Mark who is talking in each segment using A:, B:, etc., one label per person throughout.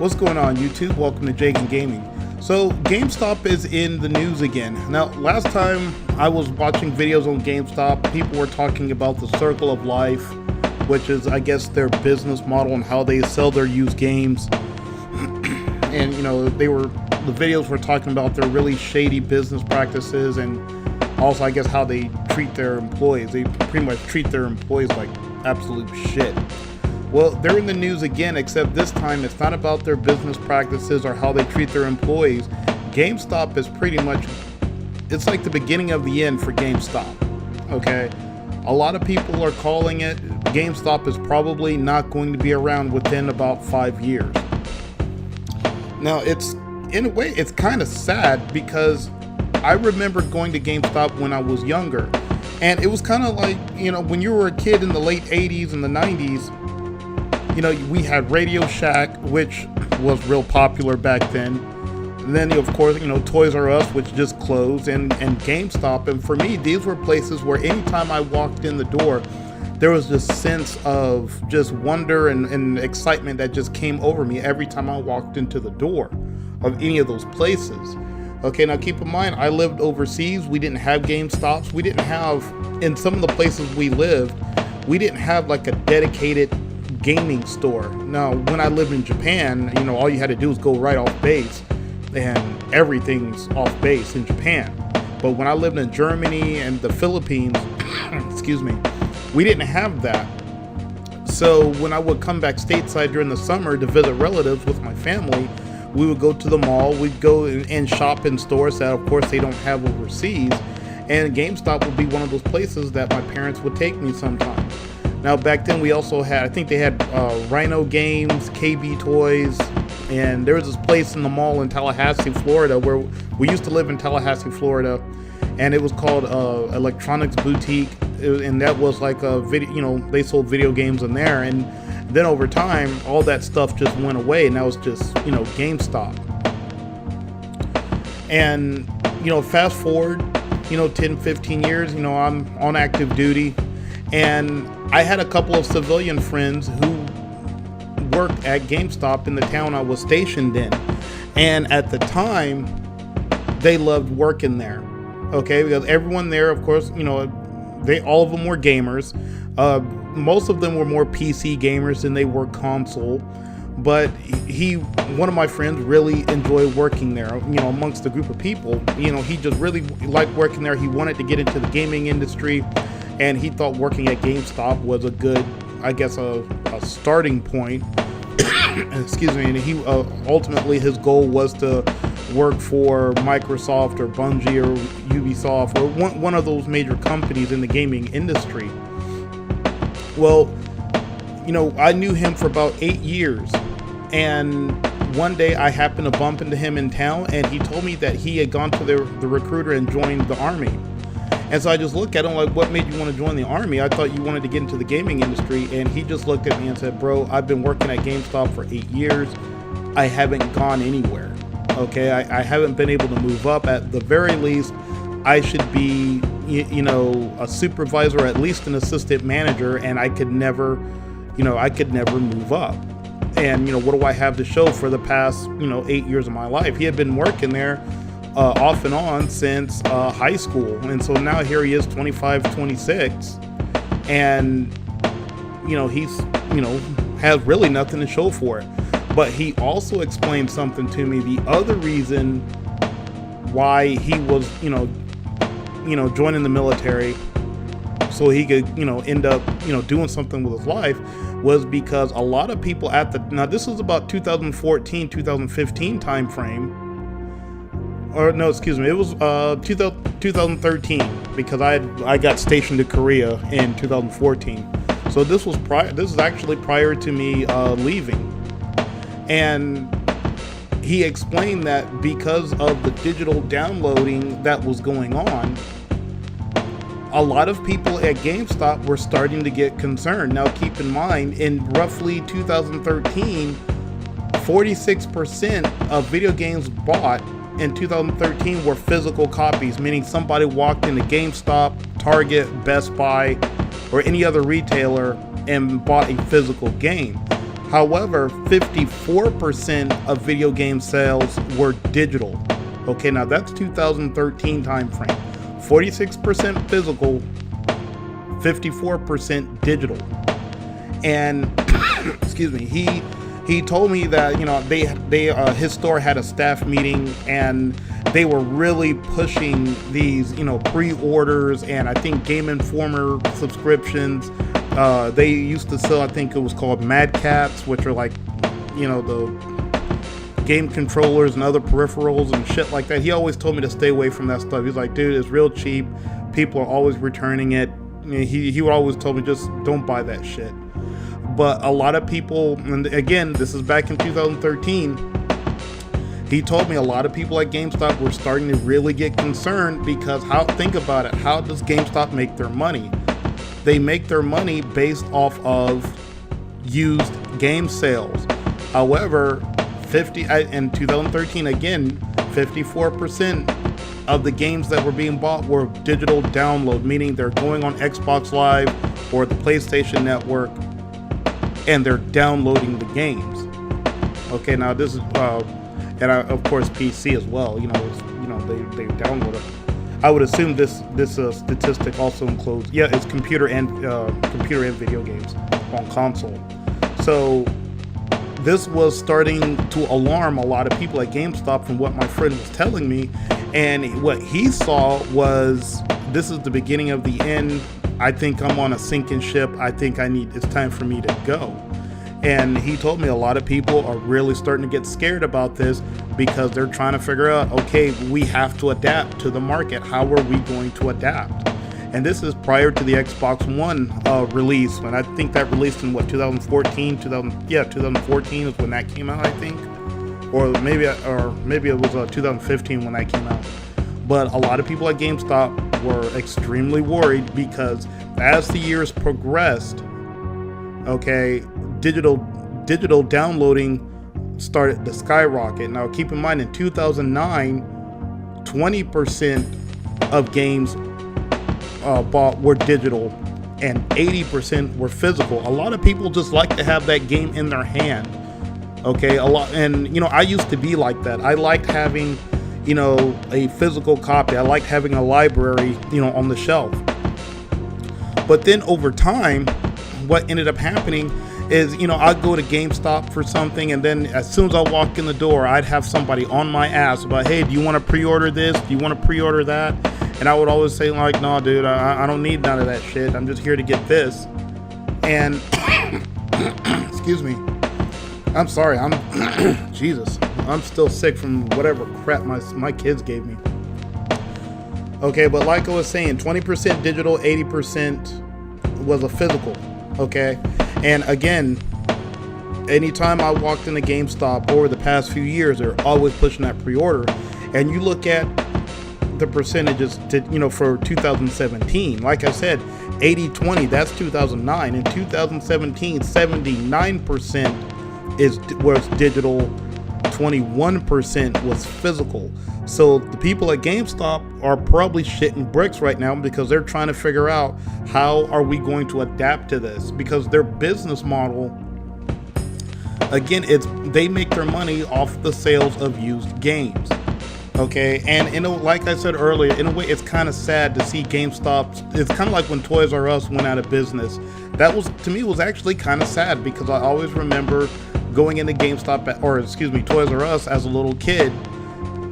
A: What's going on, YouTube? Welcome to Jagan Gaming. So GameStop is in the news again. Now, last time I was watching videos on GameStop, people were talking about the Circle of Life, which is, I guess, their business model and how they sell their used games. And the videos were talking about their really shady business practices, and also, I guess, how they treat their employees. They pretty much treat their employees like absolute shit. Well, they're in the news again, except this time it's not about their business practices or how they treat their employees. GameStop is pretty much, it's like the beginning of the end for GameStop, okay? A lot of people are calling it, GameStop is probably not going to be around within about 5 years. Now, in a way, it's kind of sad because I remember going to GameStop when I was younger. And it was kind of like, when you were a kid in the late 80s and the 90s, we had Radio Shack, which was real popular back then. And then, of course, Toys R Us, which just closed, and GameStop. And for me, these were places where anytime I walked in the door, there was this sense of just wonder and excitement that just came over me every time I walked into the door of any of those places. Okay, now keep in mind, I lived overseas. We didn't have GameStops. We didn't have, in some of the places we lived, we didn't have like a dedicated gaming store. Now, when I lived in Japan, all you had to do was go right off base, and everything's off base in Japan. But when I lived in Germany and the Philippines, excuse me, we didn't have that. So when I would come back stateside during the summer to visit relatives with my family, we would go to the mall, we'd go and shop in stores that of course they don't have overseas, and GameStop would be one of those places that my parents would take me sometimes. Now back then we also had, I think they had Rhino Games, KB Toys, and there was this place in the mall in Tallahassee, Florida, where we used to live in Tallahassee, Florida, and it was called Electronics Boutique, and that was like a video, they sold video games in there. And then over time, all that stuff just went away, and that was just, GameStop. And, fast forward, 10, 15 years, I'm on active duty, and I had a couple of civilian friends who worked at GameStop in the town I was stationed in. And at the time, they loved working there, okay? Because everyone there, of course, all of them were gamers. Most of them were more PC gamers than they were console, but one of my friends really enjoyed working there, amongst a group of people. He just really liked working there. He wanted to get into the gaming industry, and he thought working at GameStop was a good, I guess, a starting point. Excuse me. And he ultimately, his goal was to work for Microsoft or Bungie or Ubisoft or one of those major companies in the gaming industry. Well, I knew him for about 8 years, and one day I happened to bump into him in town, and he told me that he had gone to the recruiter and joined the Army. And so I just looked at him like, what made you want to join the Army? I thought you wanted to get into the gaming industry. And he just looked at me and said, bro, I've been working at GameStop for 8 years. I haven't gone anywhere. Okay, I haven't been able to move up. At the very least, I should be, a supervisor, or at least an assistant manager, and I could never move up. And, what do I have to show for the past, 8 years of my life? He had been working there off and on since high school. And so now here he is, 25, 26, and, he's, has really nothing to show for it. But he also explained something to me. The other reason why he was, joining the military so he could, end up, doing something with his life, was because a lot of people now this was about 2014, 2015 time frame. Or no, excuse me, it was 2013, because I got stationed to Korea in 2014. So this is actually prior to me leaving. And he explained that because of the digital downloading that was going on, a lot of people at GameStop were starting to get concerned. Now keep in mind, in roughly 2013, 46% of video games bought in 2013 were physical copies, meaning somebody walked into GameStop, Target, Best Buy, or any other retailer and bought a physical game. However, 54% of video game sales were digital. Okay, now that's 2013 timeframe. 46% physical, 54% digital. And excuse me, he told me that, you know, his store had a staff meeting and they were really pushing these, you know, pre-orders and I think Game Informer subscriptions. They used to sell, I think it was called Mad Cats, which are like, you know, the game controllers and other peripherals and shit like that. He always told me to stay away from that stuff. He's like, dude, it's real cheap. People are always returning it. He would always tell me, just don't buy that shit. But a lot of people, and again, this is back in 2013, he told me a lot of people at GameStop were starting to really get concerned because think about it, how does GameStop make their money? They make their money based off of used game sales. However, in 2013, again, 54% of the games that were being bought were digital download, meaning they're going on Xbox Live or the PlayStation Network and they're downloading the games. Okay, now this is, of course PC as well. They download it. I would assume this statistic also includes, it's computer and video games on console. So this was starting to alarm a lot of people at GameStop from what my friend was telling me, and what he saw was, this is the beginning of the end. I think I'm on a sinking ship. I think it's time for me to go. And he told me a lot of people are really starting to get scared about this because they're trying to figure out, okay, we have to adapt to the market. How are we going to adapt? And this is prior to the Xbox One release, and I think that released in 2014. 2014 is when that came out, I think, or maybe it was 2015 when that came out. But a lot of people at GameStop were extremely worried because as the years progressed, okay, digital downloading started to skyrocket. Now keep in mind, in 2009, 20% of games bought were digital and 80% were physical. A lot of people just like to have that game in their hand. Okay, and I used to be like that. I liked having, a physical copy. I liked having a library, on the shelf. But then over time, what ended up happening is, I'd go to GameStop for something, and then as soon as I walk in the door, I'd have somebody on my ass about, hey, do you want to pre-order this? Do you want to pre-order that? And I would always say, like, no, dude, I don't need none of that shit. I'm just here to get this. And, excuse me. I'm sorry. Jesus. I'm still sick from whatever crap my kids gave me. Okay, but like I was saying, 20% digital, 80% was a physical. Okay, and again, anytime I walked into GameStop over the past few years, they're always pushing that pre-order. And you look at the percentages for 2017, like I said, 80-20, that's 2009. In 2017, 79% was digital, 21% was physical. So the people at GameStop are probably shitting bricks right now because they're trying to figure out, how are we going to adapt to this? Because their business model, again, they make their money off the sales of used games. Okay, and like I said earlier, in a way, it's kind of sad to see GameStop. It's kind of like when Toys R Us went out of business. That was, to me, was actually kind of sad because I always remember going into GameStop, Toys R Us as a little kid.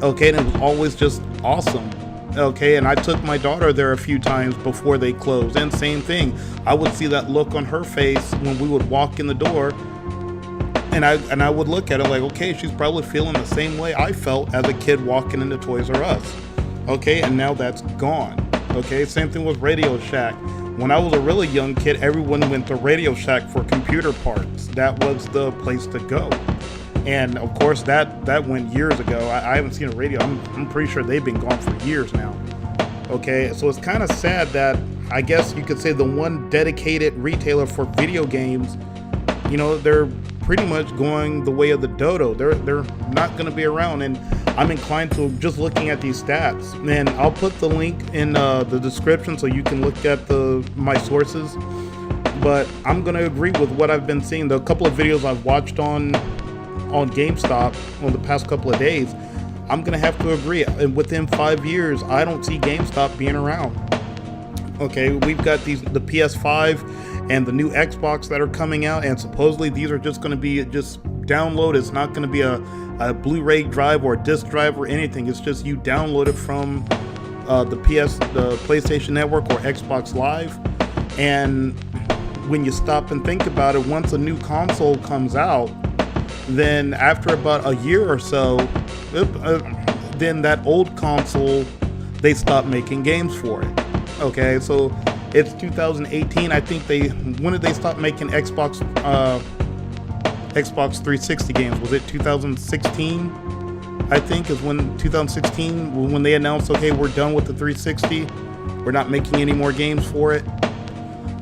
A: Okay, and it was always just awesome. Okay, and I took my daughter there a few times before they closed, and same thing. I would see that look on her face when we would walk in the door, and I would look at her like, okay, she's probably feeling the same way I felt as a kid walking into Toys R Us. Okay, and now that's gone. Okay, same thing with Radio Shack. When I was a really young kid, everyone went to Radio Shack for computer parts. That was the place to go. And of course, that went years ago. I haven't seen a radio. I'm pretty sure they've been gone for years now. Okay, so it's kind of sad that, I guess you could say, the one dedicated retailer for video games, they're pretty much going the way of the dodo. They're not going to be around, and I'm inclined to just looking at these stats. And I'll put the link in the description so you can look at my sources. but I'm gonna agree with what I've been seeing. The couple of videos I've watched on GameStop on the past couple of days, I'm gonna have to agree. And within 5 years, I don't see GameStop being around. Okay, we've got the PS5 and the new Xbox that are coming out, and supposedly these are just gonna be just download. It's not gonna be a Blu-ray drive or a disc drive or anything. It's just you download it from the PlayStation Network or Xbox Live. And when you stop and think about it, once a new console comes out, then after about a year or so, then that old console, they stop making games for it. Okay, so it's 2018. I think when did they stop making Xbox 360 games? Was it 2016? I think is when 2016 when they announced, okay, we're done with the 360. We're not making any more games for it.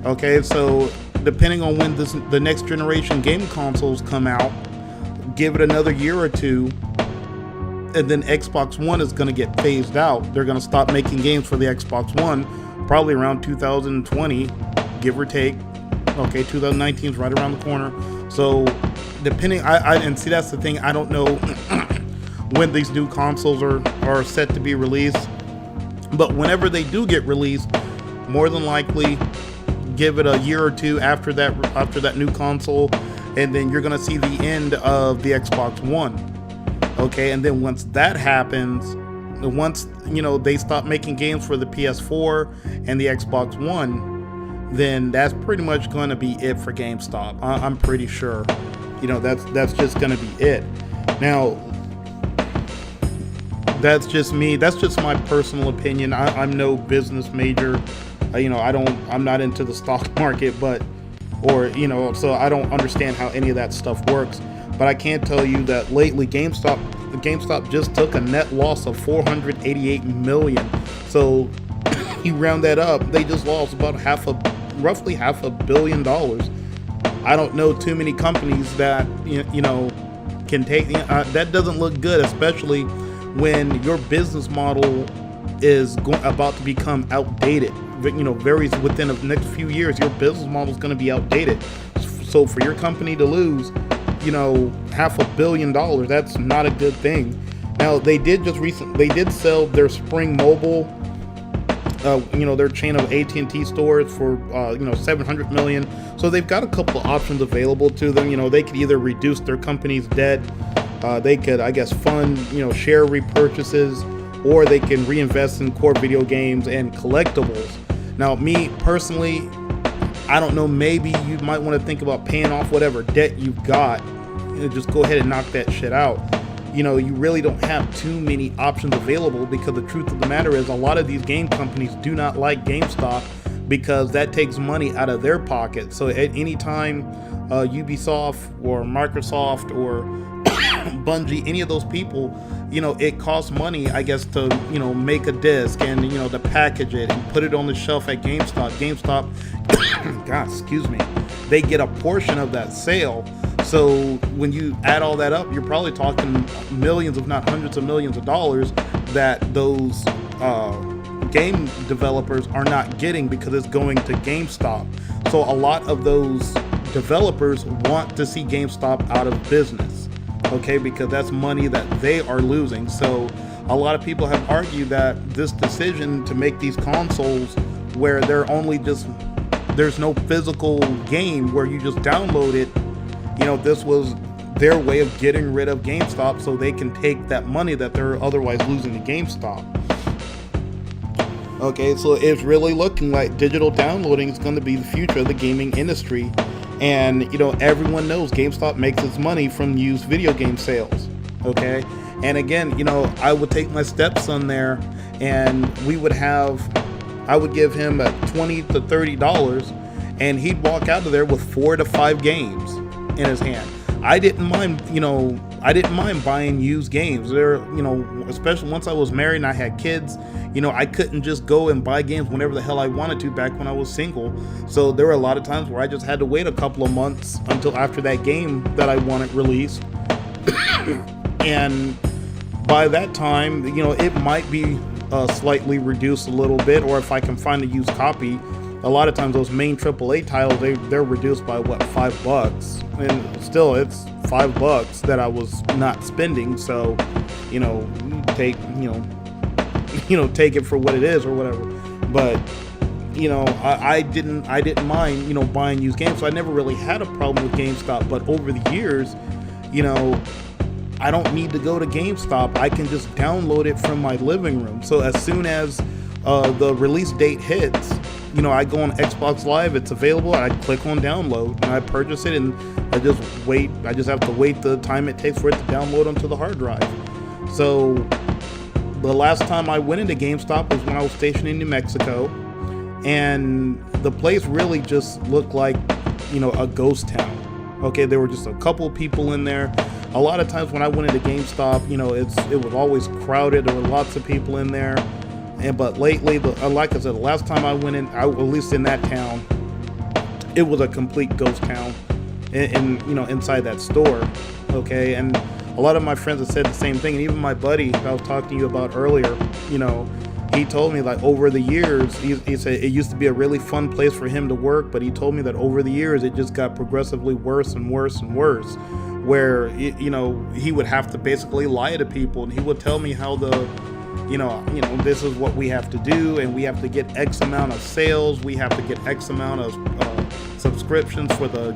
A: Okay, so depending on when the next generation game consoles come out, give it another year or two, and then Xbox One is going to get phased out. They're going to stop making games for the Xbox One probably around 2020, give or take. Okay, 2019 is right around the corner. So depending, and see, that's the thing, I don't know when these new consoles are set to be released, but whenever they do get released, more than likely give it a year or two after that new console, and then you're going to see the end of the Xbox One. Okay, and then once that happens, once they stop making games for the PS4 and the Xbox One, then that's pretty much going to be it for GameStop. I'm pretty sure. That's just going to be it. Now, that's just me. That's just my personal opinion. I'm no business major. I'm not into the stock market, so I don't understand how any of that stuff works. But I can tell you that lately GameStop just took a net loss of $488 million. So you round that up, they just lost about roughly $500 million. I don't know too many companies that can take that. Doesn't look good, especially when your business model is about to become outdated. Very within the next few years, your business model is going to be outdated. So for your company to lose $500 million, that's not a good thing. Now, they did sell their Spring Mobile, their chain of AT&T stores for $700 million. So they've got a couple of options available to them. They could either reduce their company's debt, they could, I guess, fund share repurchases, or they can reinvest in core video games and collectibles. Now, me personally, I don't know, maybe you might want to think about paying off whatever debt you've got. Just go ahead and knock that shit out. You really don't have too many options available, because the truth of the matter is a lot of these game companies do not like GameStop, because that takes money out of their pocket. So at any time Ubisoft or Microsoft or Bungie, any of those people, it costs money, I guess, to make a disc and to package it and put it on the shelf at GameStop God, excuse me, they get a portion of that sale. So when you add all that up, you're probably talking millions, if not hundreds of millions of dollars that those game developers are not getting, because it's going to GameStop. So a lot of those developers want to see GameStop out of business, okay, because that's money that they are losing. So a lot of people have argued that this decision to make these consoles where there's no physical game where you just download it, this was their way of getting rid of GameStop, so they can take that money that they're otherwise losing to GameStop. Okay, so it's really looking like digital downloading is going to be the future of the gaming industry. And, everyone knows GameStop makes its money from used video game sales. Okay, and again, I would take my stepson there, and I would give him $20 to $30, and he'd walk out of there with 4 to 5 games in his hand. I didn't mind buying used games. Especially once I was married and I had kids, I couldn't just go and buy games whenever the hell I wanted to back when I was single. So there were a lot of times where I just had to wait a couple of months until after that game that I wanted released. And by that time, it might be slightly reduced a little bit, or if I can find a used copy, a lot of times those main AAA titles, they're reduced by what, $5, and still it's $5 that I was not spending. So, take take it for what it is or whatever. But I didn't mind buying used games, so I never really had a problem with GameStop. But over the years, I don't need to go to GameStop. I can just download it from my living room. So as soon as the release date hits, I go on Xbox Live, it's available, I click on download, and I purchase it, and I just wait. I just have to wait the time it takes for it to download onto the hard drive. So the last time I went into GameStop was when I was stationed in New Mexico, and the place really just looked like, a ghost town. Okay, there were just a couple of people in there. A lot of times when I went into GameStop, it was always crowded. There were lots of people in there. But lately, like I said, the last time I went in, at least in that town, it was a complete ghost town, inside that store. Okay, and a lot of my friends have said the same thing, and even my buddy that I was talking to you about earlier, he told me, like, over the years, he said it used to be a really fun place for him to work, but he told me that over the years it just got progressively worse and worse and worse, where he would have to basically lie to people, and he would tell me how this is what we have to do, and we have to get X amount of sales, we have to get X amount of subscriptions for the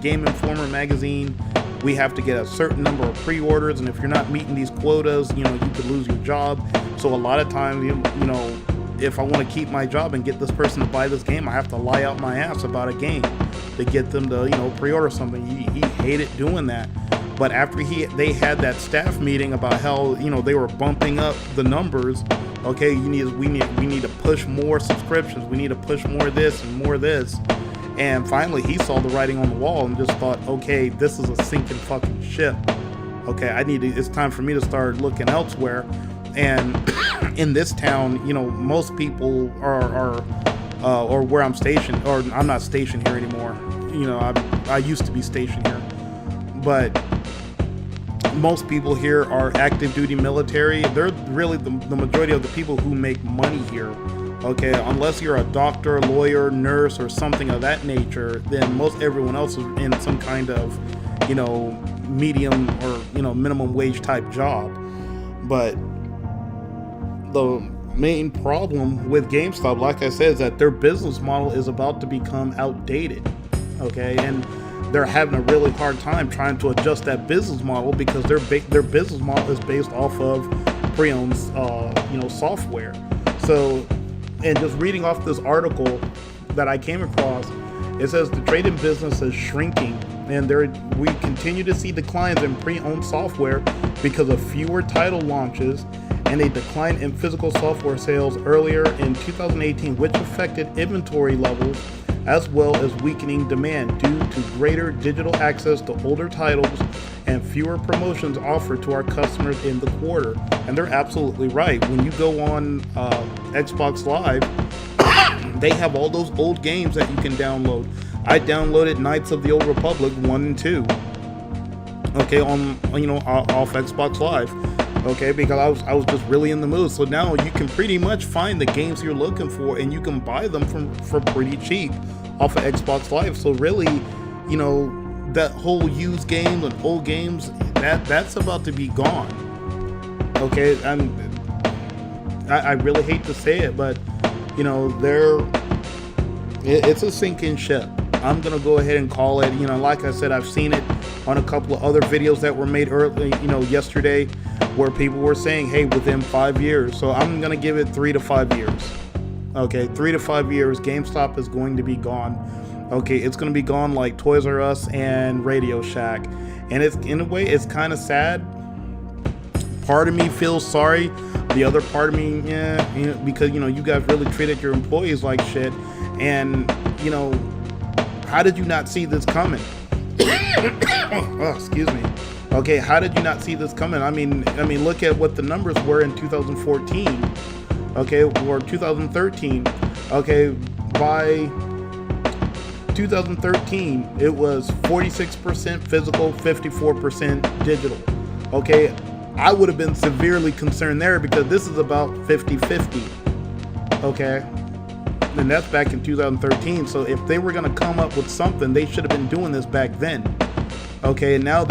A: Game Informer magazine, we have to get a certain number of pre-orders, and if you're not meeting these quotas, you could lose your job. So a lot of times, if I want to keep my job and get this person to buy this game, I have to lie out my ass about a game to get them to, pre-order something. He hated doing that. But after they had that staff meeting about how, they were bumping up the numbers, okay, we need to push more subscriptions, we need to push more this and more this. And finally he saw the writing on the wall and just thought, okay, this is a sinking fucking ship. Okay, it's time for me to start looking elsewhere. And in this town, most people are or where I'm stationed, or I'm not stationed here anymore. I used to be stationed here, but most people here are active duty military. They're really the majority of the people who make money here. Okay, unless you're a doctor, lawyer, nurse, or something of that nature, then most everyone else is in some kind of, medium or, minimum wage type job. But the main problem with GameStop, like I said, is that their business model is about to become outdated. Okay, and they're having a really hard time trying to adjust that business model because their business model is based off of pre-owned, software. So, and just reading off this article that I came across, it says the trade-in business is shrinking, and we continue to see declines in pre-owned software because of fewer title launches and a decline in physical software sales earlier in 2018, which affected inventory levels as well as weakening demand due to greater digital access to older titles and fewer promotions offered to our customers in the quarter. And they're absolutely right. When you go on Xbox Live, they have all those old games that you can download. I downloaded Knights of the Old Republic 1 and 2, okay, on off Xbox Live, okay, because I was just really in the mood. So now you can pretty much find the games you're looking for, and you can buy them for pretty cheap off of Xbox Live. So really, that whole used games and old games, that's about to be gone. Okay, I really hate to say it, but it's a sinking ship. I'm gonna go ahead and call it. Like I said, I've seen it on a couple of other videos that were made early, yesterday, where people were saying, hey, within 5 years. So I'm gonna give it 3 to 5 years. Okay, 3 to 5 years, GameStop is going to be gone. Okay, it's going to be gone like Toys R Us and Radio Shack. And it's, in a way, it's kind of sad. Part of me feels sorry. The other part of me, because, you guys really treated your employees like shit. And, how did you not see this coming? Oh, excuse me. Okay, how did you not see this coming? I mean, look at what the numbers were in 2014. Okay, or 2013. Okay, by 2013, it was 46% physical, 54% digital. Okay, I would have been severely concerned there because this is about 50-50. Okay, and that's back in 2013. So if they were going to come up with something, they should have been doing this back then. Okay, and now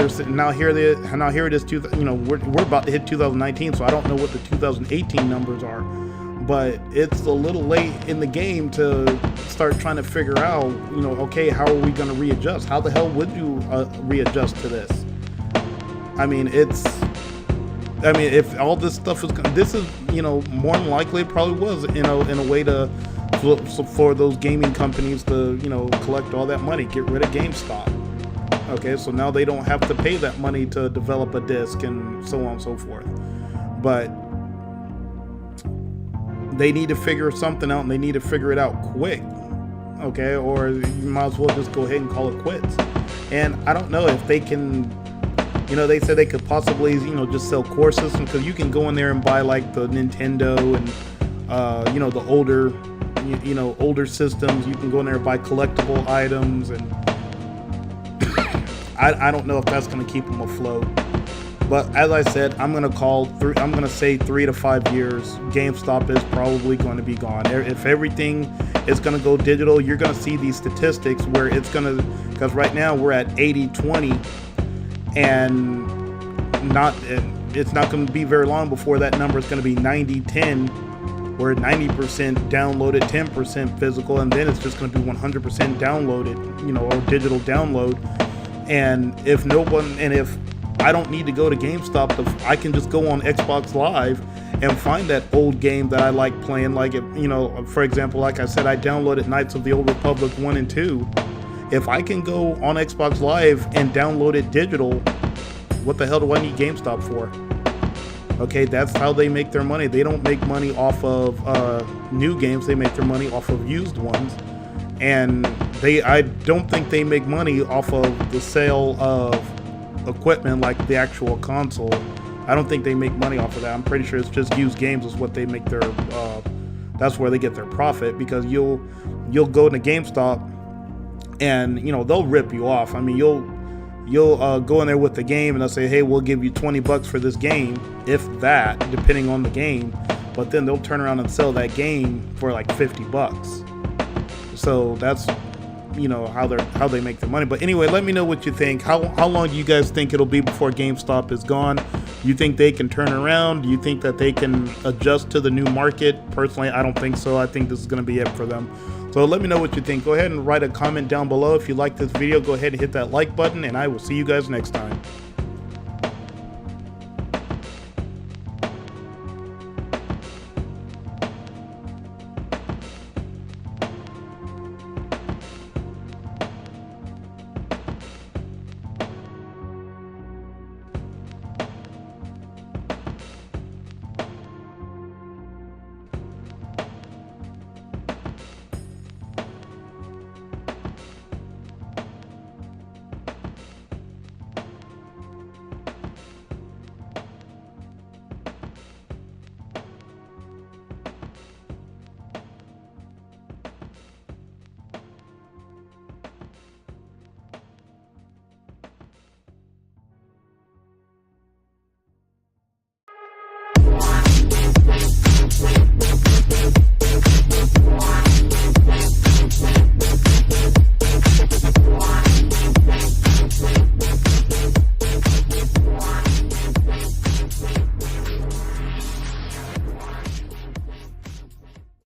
A: here it is. We're about to hit 2019, so I don't know what the 2018 numbers are, but it's a little late in the game to start trying to figure out, okay, how are we going to readjust? How the hell would you readjust to this? I mean, if all this stuff this is, more than likely it probably was, in a way for those gaming companies to, collect all that money, get rid of GameStop. Okay, so now they don't have to pay that money to develop a disc and so on and so forth. But they need to figure something out, and they need to figure it out quick. Okay, or you might as well just go ahead and call it quits. And I don't know if they can, they said they could possibly, just sell core systems, because you can go in there and buy like the Nintendo and, the older systems. You can go in there and buy collectible items, and I don't know if that's going to keep them afloat. But as I said, I'm going to say 3 to 5 years, GameStop is probably going to be gone. If everything is going to go digital, you're going to see these statistics where it's going to, because right now we're at 80-20, and it's not going to be very long before that number is going to be 90-10, where 90% downloaded, 10% physical, and then it's just going to be 100% downloaded, or digital download. And if I don't need to go to GameStop, I can just go on Xbox Live and find that old game that I like playing. Like, for example, like I said, I downloaded Knights of the Old Republic 1 and 2. If I can go on Xbox Live and download it digital, what the hell do I need GameStop for? Okay, that's how they make their money. They don't make money off of new games. They make their money off of used ones. And I don't think they make money off of the sale of equipment like the actual console. I don't think they make money off of that. I'm pretty sure it's just used games is what they make their that's where they get their profit, because you'll go to GameStop and they'll rip you off. I mean, you'll go in there with the game and they'll say, hey, we'll give you $20 for this game, if that, depending on the game. But then they'll turn around and sell that game for like $50. So that's how they make their money. But anyway, let me know what you think. How long do you guys think it'll be before GameStop is gone? Do you think they can turn around? Do you think that they can adjust to the new market? Personally, I don't think so. I think this is going to be it for them. So let me know what you think. Go ahead and write a comment down below. If you like this video, go ahead and hit that like button, and I will see you guys next time.